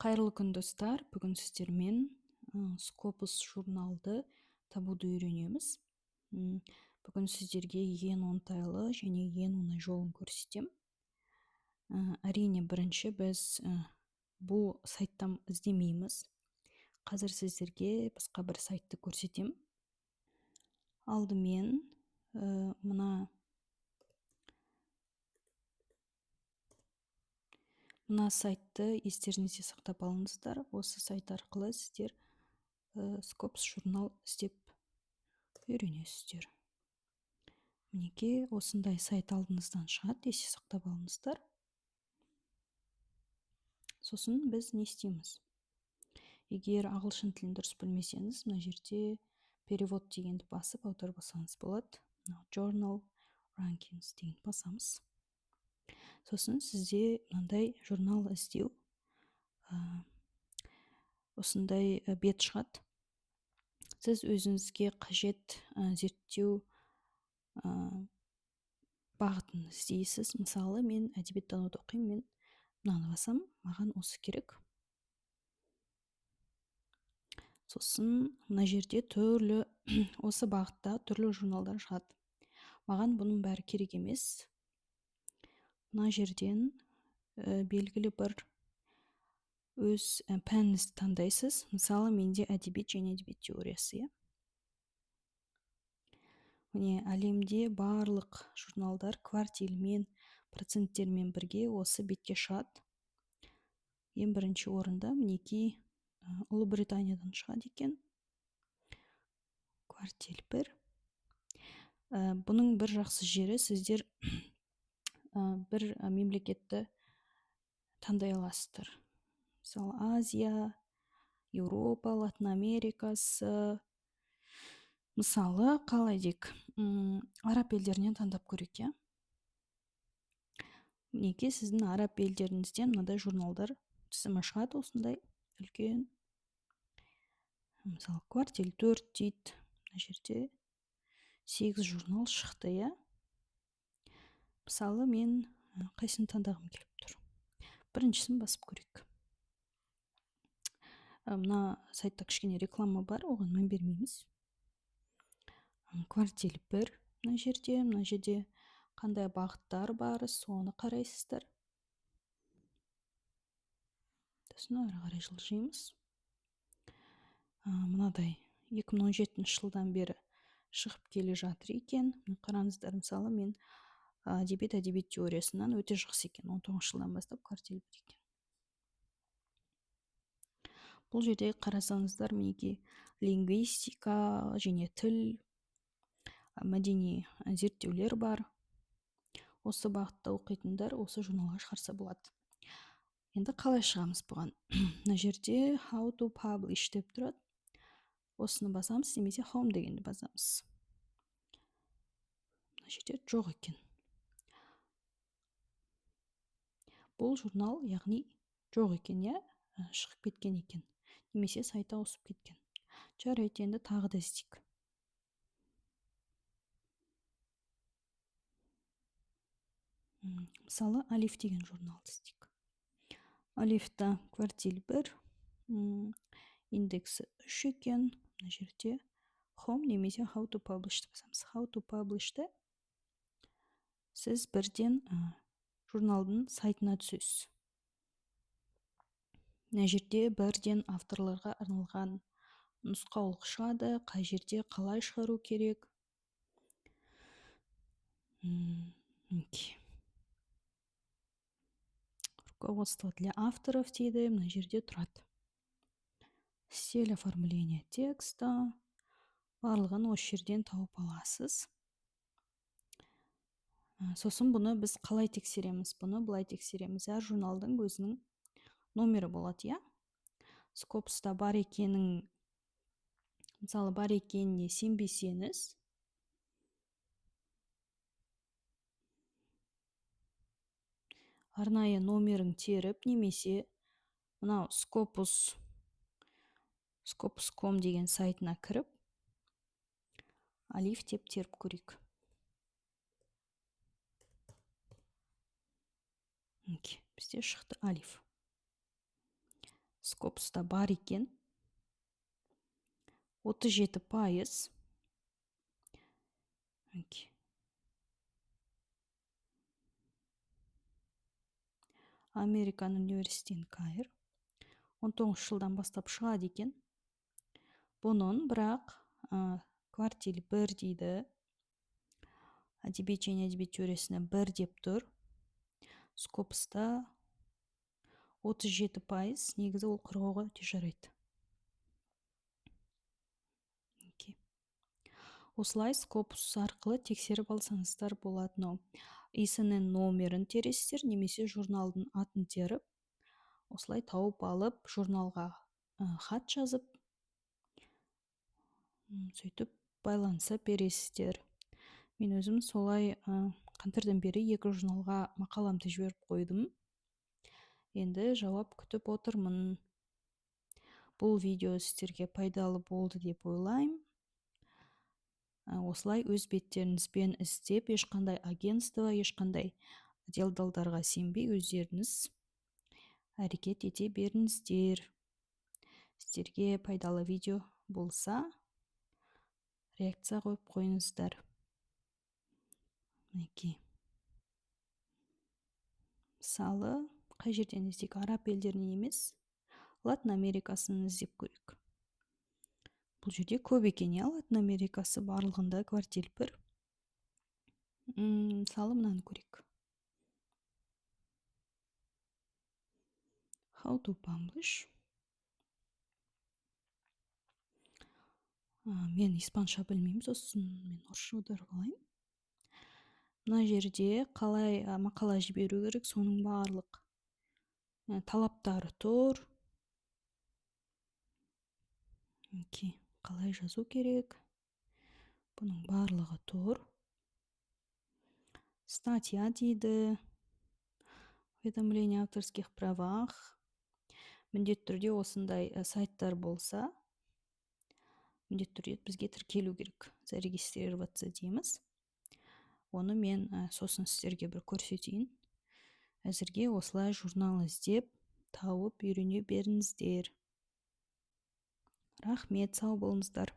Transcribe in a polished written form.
Қайырлы күн достар, бүгін сіздермен Scopus журналды табуды үйренеміз. Бүгін сіздерге ең оңтайлы және ең оңай жолын көрсетем. Әрине, бірінші біз бұл сайттан іздемейміз. Қазір сіздерге басқа бір сайтты көрсетем. Алдымен мына сайтты естеріңізде сақтап алыңыздар. Осы сайт арқылы сіздер Scopus журнал іздеп үйренесіздер. Мінекей, осындай сайт алдыңыздан шығады, есте сақтап алыңыздар. Сосын біз не істейміз? Егер ағылшын тілін дұрыс білмесеңіз, мына жерде перевод дегенді басып аударып алсаңыз болады. Journal Rankings деген басамыз. Сосын сізде мынандай журнал іздеу осындай бет шығады. Сіз өзіңізге қажет зерттеу бағытын іздейсіз. Мысалы, мен әдебиеттануды оқимын, мен мынаны басам, маған осы керек. Сосын мына жерде түрлі осы бағытта түрлі журналдар шығады. Маған бұның бәрі керек емес. Мына жерден белгілі бір өз пәніңізді таңдайсыз. Мысалы, менде әдебиет және әдебиет теориясы. Міне, әлемде барлық журналдар квартилмен, проценттермен бірге осы бетке шығады. Ең бірінші орында мінекей Ұлыбританиядан шығады екен. Квартил 1. Бұның бір жақсы жері, сіздер бір мемлекетті таңдай аласыздар. Мысалы, Азия, Еуропа, Латын Америкасы. Мысалы, қалай дейік, араб елдерінен таңдап көрейік. Мінекей, сіздің араб елдеріңізден мынадай журналдар тізімі шығады, осындай үлкен. Мысалы, квартил 4 дейді. Мына жерде 8 журнал шықты. Мысалы, мен қайсысын таңдағым келіп тұр. Біріншісін басып көрейік. Мына сайтта кішкене реклама бар, оған мән бермейміз. Квартил 1. Мына жерде қандай бағыттар бар, соны қарайсыздар. Сосын ары қарай жылжимыз. Мынадай 2017 жылдан бері шығып келе жатыр екен. Қараңыздар, мысалы, мен әдебиет теориясынан өте жақсы екен. 19 жылдан бастап квартил 1 екен. Бұл жерде қарасаңыздар, мінекей лингвистика және тіл, мәдени зерттеулер бар. Осы бағытта оқитындар осы журналға шығарса болады. Енді қалай шығамыз бұған? Мына жерде how to publish деп тұрады. Осыны басамыз, немесе home дегенді басамыз. Мына жерде жоқ екен. Бұл журнал, яғни жоқ екен, шығып кеткен екен. Немесе сайты ауысып кеткен. Жарайды, енді тағы да іздейік. Мысалы, Алиф деген журналды іздейік. Алифта квартил 1, индексі 3 екен. Мына жерде home немесе how to publish басамыз. How to publish'ты сіз бірден журналдың сайтына түсесіз. Мына жерде бірден авторларға арналған нұсқаулық шығады, қай жерде қалай шығару керек. Руководство для авторов дейді, мына жерде тұрады. Стиль оформления текста. Барлығын осы жерден тауып аласыз. Сосын бұны біз қалай тексереміз? Бұны былай тексереміз. Әр журналдың өзінің номері болады, Scopus'та бар екенін, мысалы, бар екеніне сенбесеңіз, арнайы номерін теріп, немесе мынау Scopus.com деген сайтына кіріп, Алиф деп теріп көрейік. Бізде шықты Алиф. Скопуста бар екен. 37%. Американ университетін Кайр 19 жылдан бастап шығады екен. Бұның бірақ квартил 1 дейді. Әдебиет және әдебиет теориясына 1 деп тұр. Скопуста 37%, негізі ол қорғауға өте жарайды. Осылай Скопус арқылы тексеріп алсаңыздар болады. мынау исінің номерін тересіздер, немесе журналдың атын теріп, осылай тауып алып, журналға хат жазып, сөйтіп байланыса бересіздер. Мен өзім солай қаңтардан бері 2 журналға мақаламды жіберіп қойдым. Енді жауап күтіп отырмын. Бұл видео сіздерге пайдалы болды деп ойлаймын. Осылай өз беттеріңізбен іздеп, ешқандай агентство, ешқандай делдалдарға сенбей, өздеріңіз әрекет ете беріңіздер. Сіздерге пайдалы видео болса, реакция қойып қойыңыздар. Мысалы, қай жерден іздейік? Араб елдерінен емес, Латын Америкасын іздеп көрейік. Бұл жерде көп екен, Латын Америкасы барлығында квартил 1. Мысалы, мынаны көрейік. How to publish. Мен испанша білмеймін, сосын мен орысша аударып алайын. Мына жерде қалай мақала жіберу керек, соның барлық талаптары тұр. Қалай жазу керек, бұның барлығы тұр. Статья дейді. Уведомление о авторских правах. Міндетті түрде осындай сайттар болса, міндетті түрде бізге тіркелу керек. Зарегистрироваться дейміз. Оны мен сосын сіздерге бір көрсетейін. Әзірге осылай журнал іздеп, тауып үйрене беріңіздер. Рахмет, сау болыңыздар.